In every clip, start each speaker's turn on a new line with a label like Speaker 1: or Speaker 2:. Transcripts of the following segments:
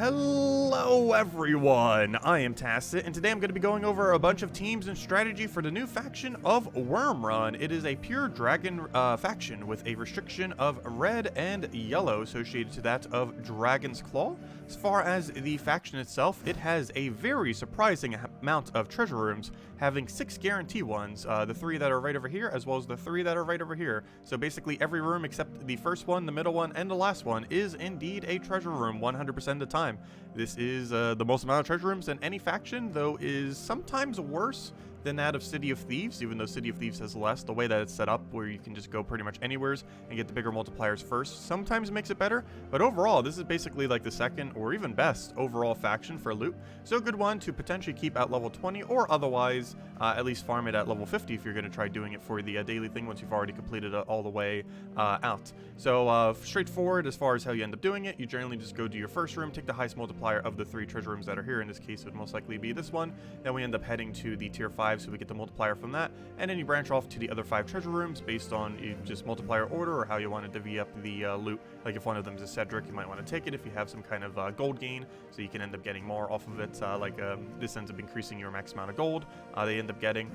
Speaker 1: Hello everyone, I am Tacit, and today I'm going to be going over a bunch of teams and strategy for the new faction of Wyrmrun. It is a pure dragon faction with a restriction of red and yellow associated to that of Dragon's Claw. As far as the faction itself, it has a very surprising amount of treasure rooms, having 6 guarantee ones, the 3 that are right over here as well as the 3 that are right over here. So basically every room except the first one, the middle one, and the last one is indeed a treasure room 100% of the time. This is the most amount of treasure rooms in any faction, though is sometimes worse than that of City of Thieves, even though City of Thieves has less. The way that it's set up, where you can just go pretty much anywheres and get the bigger multipliers first, sometimes makes it better, but overall, this is basically like the second or even best overall faction for loot. So a good one to potentially keep at level 20, or otherwise, at least farm it at level 50 if you're going to try doing it for the daily thing once you've already completed it all the way out. So straightforward as far as how you end up doing it. You generally just go to your first room, take the highest multiplier of the 3 treasure rooms that are here. In this case, it would most likely be this one. Then we end up heading to the tier 5, so we get the multiplier from that, and then you branch off to the other 5 treasure rooms based on just multiplier order or how you want to divvy up the loot. Like if one of them is a Cedric, you might want to take it if you have some kind of gold gain, so you can end up getting more off of it. This ends up increasing your max amount of gold they end up getting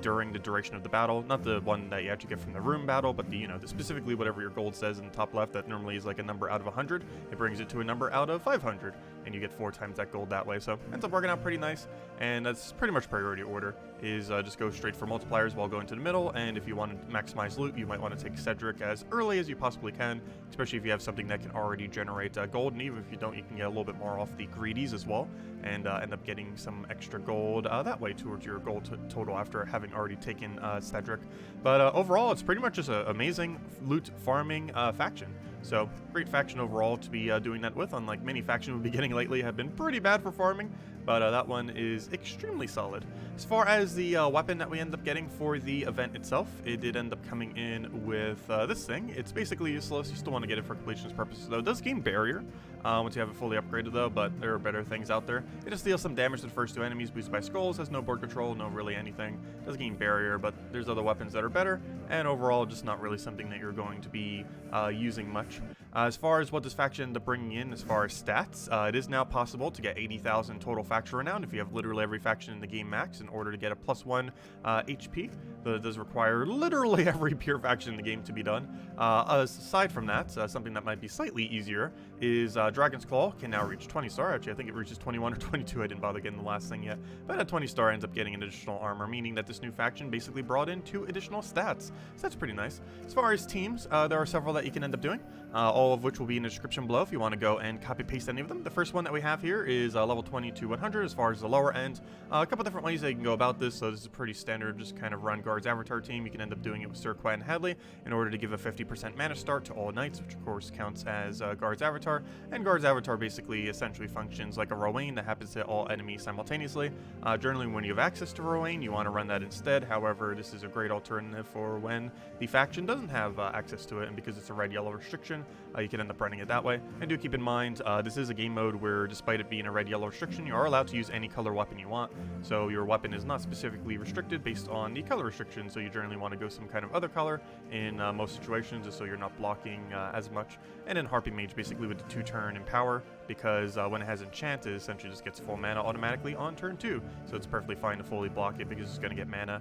Speaker 1: during the duration of the battle. Not the one that you actually get from the room battle, but the specifically whatever your gold says in the top left that normally is like a number out of 100. It brings it to a number out of 500, and you get 4 times that gold that way. So ends up working out pretty nice, and that's pretty much priority order. Is just go straight for multipliers while going to the middle, and if you want to maximize loot, you might want to take Cedric as early as you possibly can, especially if you have something that can already generate gold, and even if you don't, you can get a little bit more off the greedies as well, and end up getting some extra gold that way towards your gold total after having already taken Cedric. But overall, it's pretty much just an amazing loot farming faction. So, great faction overall to be doing that with, unlike many factions we've been getting lately have been pretty bad for farming, but that one is extremely solid. As far as the weapon that we end up getting for the event itself, it did end up coming in with this thing. It's basically useless. You still want to get it for completionist purposes, though. It does gain barrier once you have it fully upgraded, though, but there are better things out there. It just deals some damage to the first 2 enemies, boosted by skulls, has no board control, no really anything. It does gain barrier, but there's other weapons that are better, and overall, just not really something that you're going to be using much. As far as what this faction ended up bringing in as far as stats, it is now possible to get 80,000 total faction renown if you have literally every faction in the game max in order to get a +1 HP. Though it does require literally every pure faction in the game to be done. Aside from that, something that might be slightly easier is Dragon's Claw can now reach 20 star. Actually, I think it reaches 21 or 22. I didn't bother getting the last thing yet. But at 20 star ends up getting an additional armor, meaning that this new faction basically brought in 2 additional stats. So that's pretty nice. As far as teams, there are several that you can end up doing, all of which will be in the description below if you want to go and copy paste any of them. The first one that we have here is level 20 to 100 as far as the lower end. A couple different ways that you can go about this, so this is pretty standard, just kind of run Guard's Avatar team. You can end up doing it with Sir Quat and Hadley in order to give a 50% mana start to all knights, which of course counts as Guard's Avatar. And Guard's Avatar basically essentially functions like a Rowan that happens to hit all enemies simultaneously. Generally when you have access to Rowan, you want to run that instead. However, this is a great alternative for when the faction doesn't have access to it, and because it's a red-yellow restriction, you can end up running it that way. And do keep in mind, this is a game mode where despite it being a red-yellow restriction, you are allowed to use any color weapon you want. So your weapon is not specifically restricted based on the color restriction, so you generally want to go some kind of other color in most situations, just so you're not blocking as much. And then Harpy Mage basically with the 2-turn Empower, because when it has Enchant, it essentially just gets full mana automatically on turn 2. So it's perfectly fine to fully block it because it's going to get mana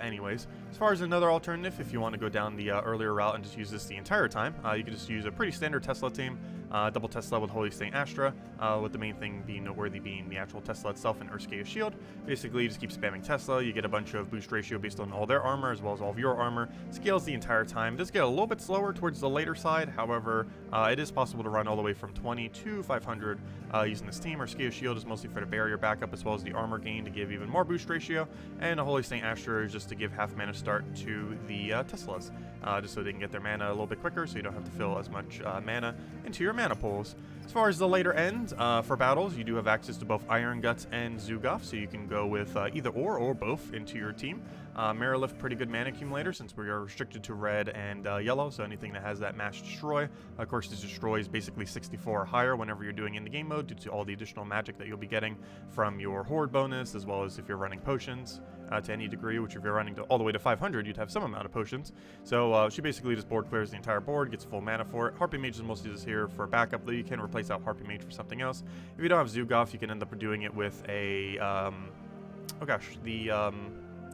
Speaker 1: anyways. As far as another alternative, if you want to go down the earlier route and just use this the entire time, you can just use a pretty standard Tesla team. Double Tesla with Holy Saint Astra, with the main thing being noteworthy being the actual Tesla itself and Urskea's shield. Basically, you just keep spamming Tesla, you get a bunch of boost ratio based on all their armor as well as all of your armor. Scales the entire time. It does get a little bit slower towards the later side, however, it is possible to run all the way from 20 to 500 using this team. Urskea's shield is mostly for the barrier backup as well as the armor gain to give even more boost ratio, and a Holy Saint Astra is just to give half mana start to the Teslas, just so they can get their mana a little bit quicker so you don't have to fill as much mana into your mana pools. As far as the later end, for battles, you do have access to both Iron Guts and Zugoff, so you can go with either or both into your team. Marilift, pretty good mana accumulator since we are restricted to red and yellow, so anything that has that mass destroy. Of course, this destroy is basically 64 or higher whenever you're doing in the game mode due to all the additional magic that you'll be getting from your horde bonus, as well as if you're running potions to any degree, which if you're running all the way to 500, you'd have some amount of potions. So she basically just board clears the entire board, gets full mana for it. Harpy Mage is mostly just here for backup, though you can replace out Harpy Mage for something else. If you don't have Zugoff, you can end up doing it with a,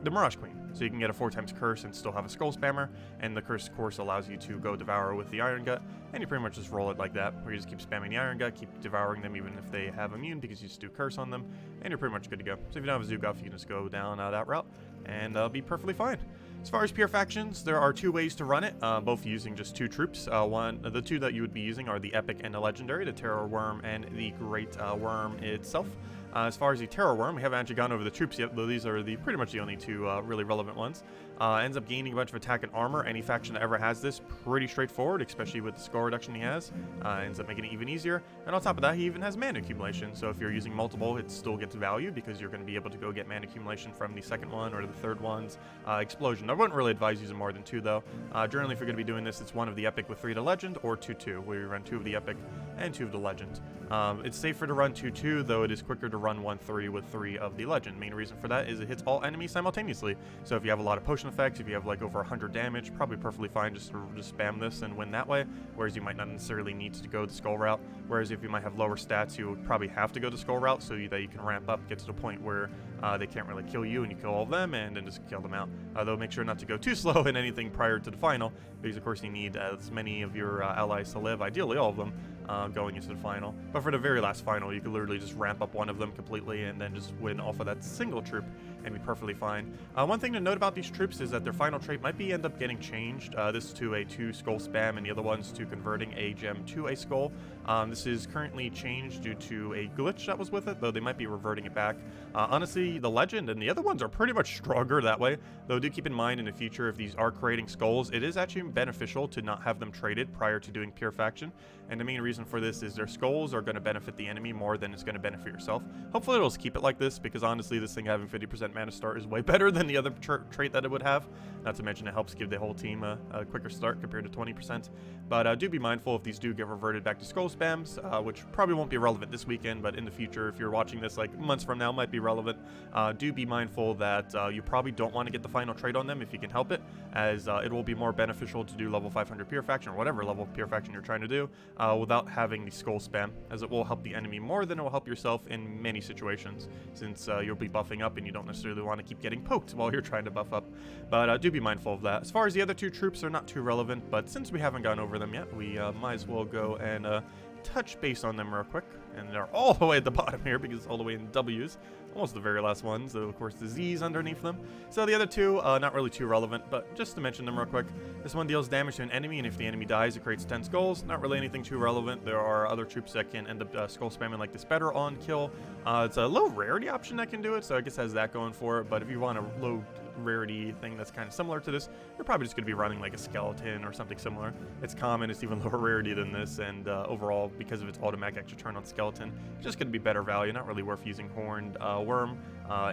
Speaker 1: the Mirage Queen. So you can get a 4x curse and still have a skull spammer, and the curse of course allows you to go devour with the Iron Gut, and you pretty much just roll it like that, where you just keep spamming the Iron Gut, keep devouring them even if they have immune because you just do curse on them, and you're pretty much good to go. So if you don't have a Zugoff, you can just go down that route and be perfectly fine. As far as pure factions, there are two ways to run it, both using just two troops. The two that you would be using are the Epic and the Legendary, the Terror Worm and the Great Worm itself. As far as the Terror Worm, we haven't actually gone over the troops yet, though these are pretty much the only two really relevant ones. Ends up gaining a bunch of attack and armor. Any faction that ever has this, pretty straightforward, especially with the skull reduction he has. Ends up making it even easier. And on top of that, he even has mana accumulation. So if you're using multiple, it still gets value because you're going to be able to go get mana accumulation from the second one or the third one's explosion. I wouldn't really advise using more than two, though. Generally, if you're going to be doing this, it's one of the Epic with 3 to Legend, or 2-2, where you run 2 of the Epic and 2 of the Legend. It's safer to run 2-2, though it is quicker to run 1-3 with 3 of the Legend. Main reason for that is it hits all enemies simultaneously. So if you have a lot of potion effects, if you have like over 100 damage, probably perfectly fine just to spam this and win that way, whereas you might not necessarily need to go the skull route. Whereas if you might have lower stats, you would probably have to go the skull route so that you can ramp up, get to the point where they can't really kill you and you kill all of them and then just kill them out. Though make sure not to go too slow in anything prior to the final, because of course you need as many of your allies to live, ideally all of them, going into the final. But for the very last final, you could literally just ramp up one of them completely and then just win off of that single troop and be perfectly fine. One thing to note about these troops is that their final trait might end up getting changed. This to a 2 skull spam and the other one's to converting a gem to a skull. This is currently changed due to a glitch that was with it, though they might be reverting it back. Honestly, the Legend and the other ones are pretty much stronger that way, though do keep in mind in the future if these are creating skulls, it is actually beneficial to not have them traded prior to doing pure faction. And the main reason for this is their skulls are going to benefit the enemy more than it's going to benefit yourself. Hopefully it'll keep it like this, because honestly this thing having 50% mana start is way better than the other trait that it would have. Not to mention it helps give the whole team a quicker start compared to 20%. But do be mindful if these do get reverted back to skull spams, which probably won't be relevant this weekend, but in the future, if you're watching this like months from now, might be relevant. Do be mindful that you probably don't want to get the final trait on them if you can help it, as it will be more beneficial to do level 500 pure faction or whatever level of pure faction you're trying to do without having the skull spam, as it will help the enemy more than it will help yourself in many situations, since you'll be buffing up and you don't necessarily want to keep getting poked while you're trying to buff up. But do be mindful of that. As far as the other two troops, they're not too relevant, but since we haven't gone over them yet, we might as well go and touch base on them real quick. And they're all the way at the bottom here because it's all the way in W's, almost the very last ones, though of course the Z's underneath them. So the other two, not really too relevant, but just to mention them real quick. This one deals damage to an enemy, and if the enemy dies, it creates 10 skulls. Not really anything too relevant. There are other troops that can end up skull spamming like this better on kill. It's a low rarity option that can do it, so I guess has that going for it. But if you want a low rarity thing that's kind of similar to this, you're probably just going to be running like a skeleton or something similar. It's common, it's even lower rarity than this, and overall, because of its automatic extra turn on skeleton, it's just going to be better value. Not really worth using Horned Worm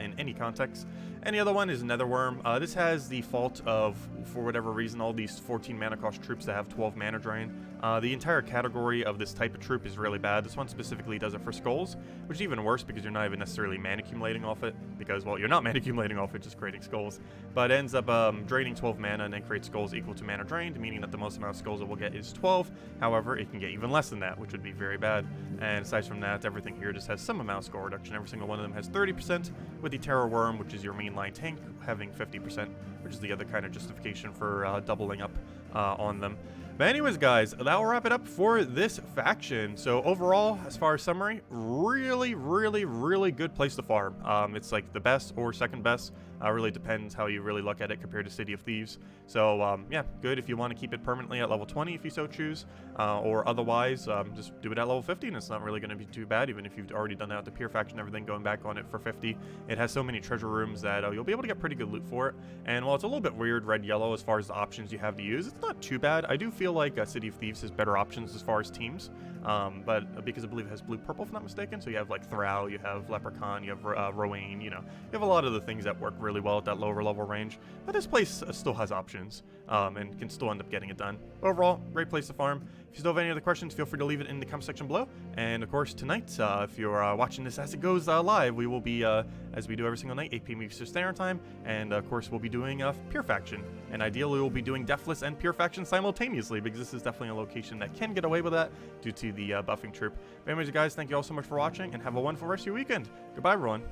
Speaker 1: in any context. And the other one is Nether Worm. This has the fault of, for whatever reason, all these 14 mana cost troops that have 12 mana drain. The entire category of this type of troop is really bad. This one specifically does it for skulls, which is even worse because you're not even necessarily mana accumulating off it, because, well, you're not mana accumulating off it, just creating skulls. But it ends up draining 12 mana and then creates skulls equal to mana drained, meaning that the most amount of skulls it will get is 12. However, it can get even less than that, which would be very bad. And aside from that, everything here just has some amount of skull reduction. Every single one of them has 30%, with the Terror Worm, which is your mainline tank, having 50%, which is the other kind of justification for doubling up on them. But anyways, guys, that will wrap it up for this faction. So overall, as far as summary, really, really, really good place to farm. It's like the best or second best. Really depends how you really look at it compared to City of Thieves. So yeah, good if you want to keep it permanently at level 20 if you so choose, or otherwise just do it at level 50 and it's not really going to be too bad, even if you've already done that with the Pure Faction and everything, going back on it for 50. It has so many treasure rooms that you'll be able to get pretty good loot for it. And while it's a little bit weird red-yellow as far as the options you have to use, it's not too bad. I do feel like City of Thieves has better options as far as teams. but because I believe it has blue-purple, if not mistaken. So you have like Thrall, you have Leprechaun, you have Rowan, you know, you have a lot of the things that work really well at that lower level range. But this place still has options, and can still end up getting it done. Overall, great place to farm. If you still have any other questions, feel free to leave it in the comment section below. And of course, tonight, if you're watching this as it goes live, we will be, as we do every single night, 8 p.m. Eastern Standard Time. And of course, we'll be doing Pure Faction. And ideally, we'll be doing Deathless and Pure Faction simultaneously, because this is definitely a location that can get away with that due to the buffing troop. But anyways, guys, thank you all so much for watching, and have a wonderful rest of your weekend. Goodbye, everyone.